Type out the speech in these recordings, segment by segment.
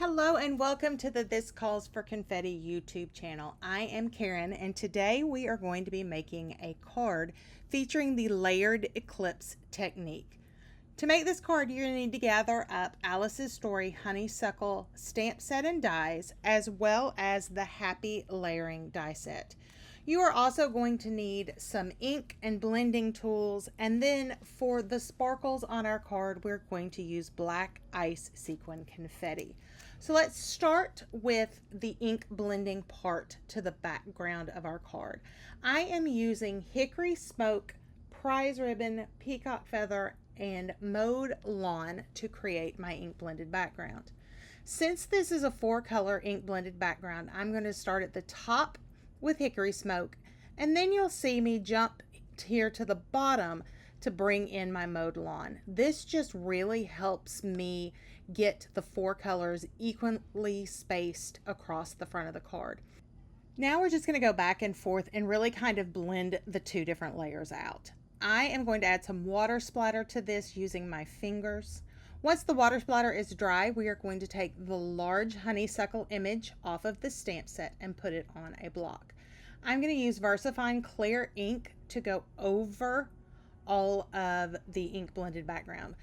Hello and welcome to the This Calls for Confetti YouTube channel. I am Karen and today we are going to be making a card featuring the layered eclipse technique. To make this card, you're going to need to gather up Alice's Story Honeysuckle stamp set and dies, as well as the Happy Layering die set. You are also going to need some ink and blending tools, and then for the sparkles on our card, we're going to use black ice sequin confetti. So let's start with the ink blending part to the background of our card. I am using Hickory Smoke, Prize Ribbon, Peacock Feather, and Mowed Lawn to create my ink blended background. Since this is a 4-color ink blended background, I'm going to start at the top with Hickory Smoke, and then you'll see me jump here to the bottom to bring in my Mowed Lawn. This just really helps me get the 4 colors equally spaced across the front of the card. Now we're just going to go back and forth and really kind of blend the 2 different layers out. I am going to add some water splatter to this using my fingers. Once the water splatter is dry, we are going to take the large honeysuckle image off of the stamp set and put it on a block. I'm going to use VersaFine clear ink to go over all of the ink blended background.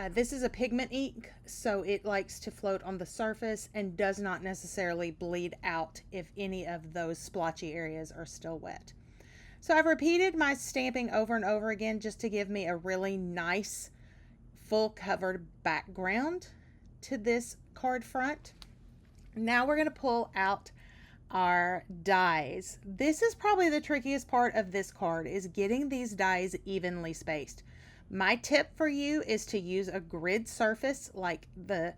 This is a pigment ink, so it likes to float on the surface and does not necessarily bleed out if any of those splotchy areas are still wet. So I've repeated my stamping over and over again just to give me a really nice full covered background to this card front. Now we're going to pull out our dies. This is probably the trickiest part of this card, is getting these dies evenly spaced. My tip for you is to use a grid surface like the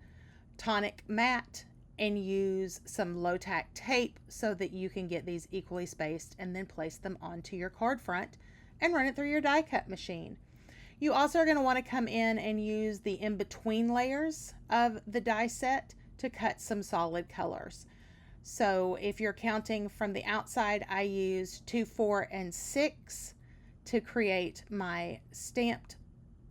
tonic matte and use some low tack tape so that you can get these equally spaced, and then place them onto your card front and run it through your die cut machine. You also are going to want to come in and use the in-between layers of the die set to cut some solid colors. So if you're counting from the outside, I used 2, 4, and 6 to create my stamped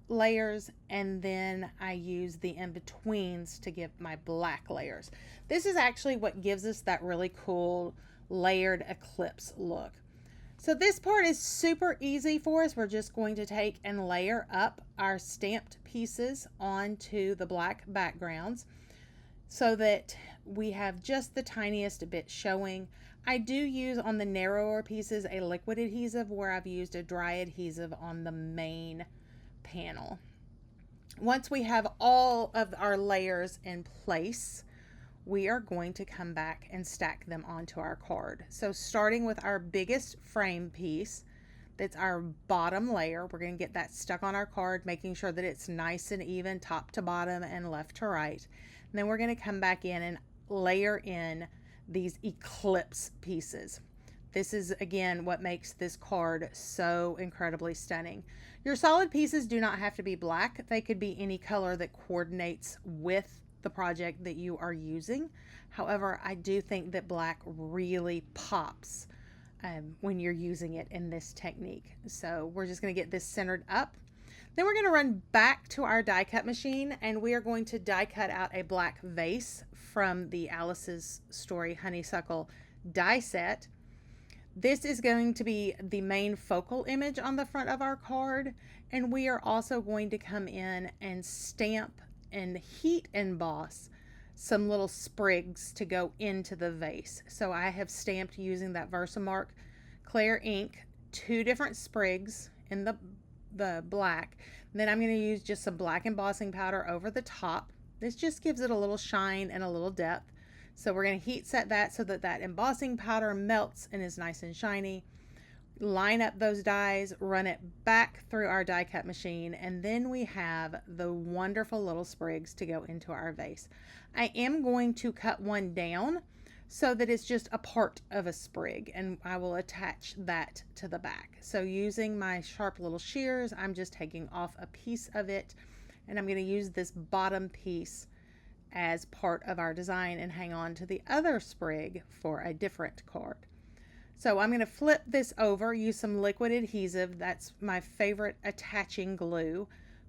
layers, and then I use the in-betweens to give my black layers. This is actually what gives us that really cool layered eclipse look. So this part is super easy for us. We're just going to take and layer up our stamped pieces onto the black backgrounds so that we have just the tiniest bit showing. I do use on the narrower pieces a liquid adhesive, where I've used a dry adhesive on the main panel. Once we have all of our layers in place, we are going to come back and stack them onto our card. So starting with our biggest frame piece, that's our bottom layer, we're going to get that stuck on our card, making sure that it's nice and even top to bottom and left to right. And then we're going to come back in and layer in these eclipse pieces. This is, again, what makes this card so incredibly stunning. Your solid pieces do not have to be black. They could be any color that coordinates with the project that you are using. However, I do think that black really pops when you're using it in this technique. So we're just going to get this centered up. Then we're going to run back to our die cut machine, and we are going to die cut out a black vase from the Alice's Story Honeysuckle die set. This is going to be the main focal image on the front of our card, and we are also going to come in and stamp and heat emboss some little sprigs to go into the vase. So I have stamped using that Versamark clear ink 2 different sprigs in the black. Then I'm going to use just some black embossing powder over the top. This just gives it a little shine and a little depth. So we're going to heat set that so that that embossing powder melts and is nice and shiny. Line up those dies, run it back through our die cut machine, and then we have the wonderful little sprigs to go into our vase. I am going to cut one down so that it's just a part of a sprig, and I will attach that to the back. So using my sharp little shears, I'm just taking off a piece of it, and I'm going to use this bottom piece as part of our design and hang on to the other sprig for a different card. So I'm going to flip this over, use some liquid adhesive. That's my favorite attaching glue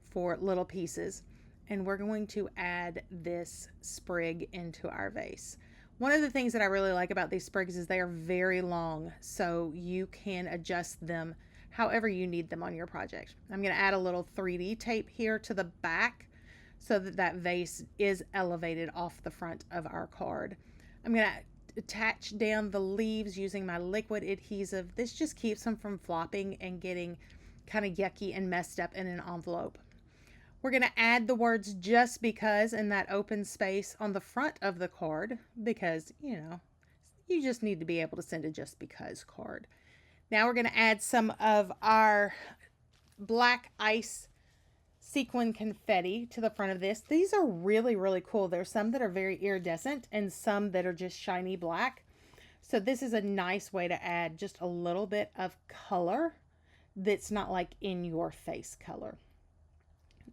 for little pieces. and we're going to add this sprig into our vase. One of the things that I really like about these sprigs is they are very long, so you can adjust them however you need them on your project. I'm going to add a little 3D tape here to the back so that that vase is elevated off the front of our card. I'm going to attach down the leaves using my liquid adhesive. This just keeps them from flopping and getting kind of yucky and messed up in an envelope. We're going to add the words "just because" in that open space on the front of the card because, you know, you just need to be able to send a "just because" card. Now we're going to add some of our black ice sequin confetti to the front of this. These are really, really cool. There's some that are very iridescent and some that are just shiny black. So this is a nice way to add just a little bit of color that's not like in your face color.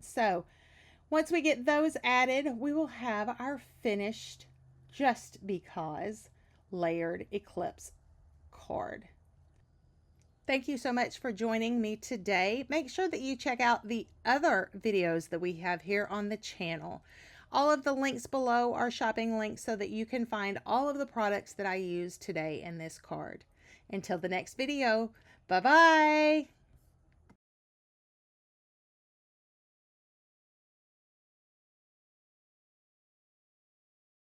So once we get those added, we will have our finished Just Because layered eclipse card. Thank you so much for joining me today. Make sure that you check out the other videos that we have here on the channel. All of the links below are shopping links so that you can find all of the products that I use today in this card. Until the next video, bye-bye.